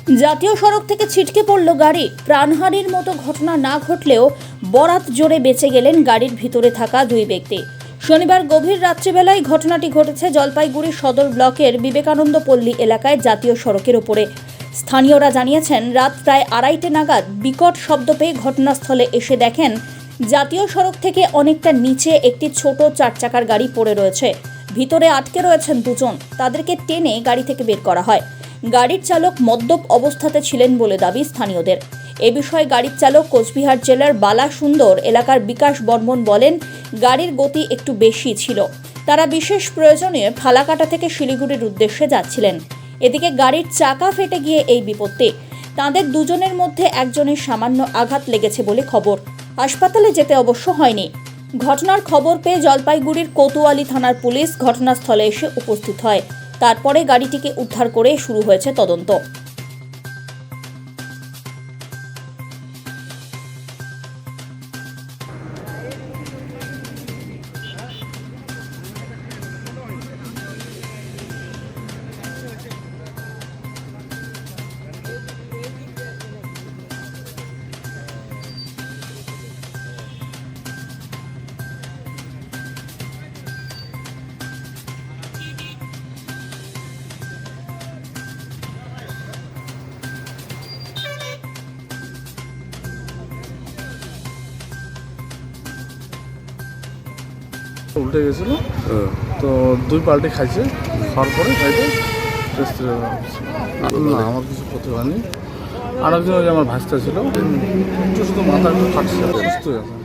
জাতীয় সড়ক থেকে ছিটকে পড়ল গাড়ি। প্রাণহানির মতো ঘটনা না ঘটলেও বরাত জোরে বেঁচে গেলেন গাড়ির ভিতরে থাকা দুই ব্যক্তি। শনিবার গভীর রাত্রিবেলায় ঘটনাটি ঘটেছে জলপাইগুড়ি সদর ব্লকের বিবেকানন্দ পল্লী এলাকায় জাতীয় সড়কের ওপরে। স্থানীয়রা জানিয়েছেন, রাত প্রায় 2:30 নাগাদ বিকট শব্দ পেয়ে ঘটনাস্থলে এসে দেখেন জাতীয় সড়ক থেকে অনেকটা নিচে একটি ছোট 4 চাকার গাড়ি পড়ে রয়েছে। ভিতরে আটকে রয়েছেন দুজন। তাদেরকে টেনে গাড়ি থেকে বের করা হয়। গাড়ির চালক মদ্যপ অবস্থাতে ছিলেন বলে দাবি স্থানীয়দের। এ বিষয়ে গাড়ির চালক কোচবিহার জেলার বালাসুন্দর এলাকার বিকাশ বর্মন বলেন, গাড়ির গতি একটু বেশি ছিল। তারা বিশেষ প্রয়োজনে ফালাকাটা থেকে শিলিগুড়ির উদ্দেশ্যে যাচ্ছিলেন। এদিকে গাড়ির চাকা ফেটে গিয়ে এই বিপত্তি। তাদের দুজনের মধ্যে একজনের সামান্য আঘাত লেগেছে বলে খবর। হাসপাতালে যেতে অবশ্য হয়নি। ঘটনার খবর পেয়ে জলপাইগুড়ির কোতোয়ালি থানার পুলিশ ঘটনাস্থলে এসে উপস্থিত হয়। তারপরে গাড়িটিকে উদ্ধার করে শুরু হয়েছে তদন্ত। উল্টে গেছিল, তো দুই পাল্টি খাইছে। খাওয়ার পরে খাইতে না, আমার কিছু ক্ষতি হয়নি। আর একজন ওই আমার ভাইস্তা ছিল, একটু শুধু মাথা একটু ফাটছে, সুস্থ হয়ে আছে।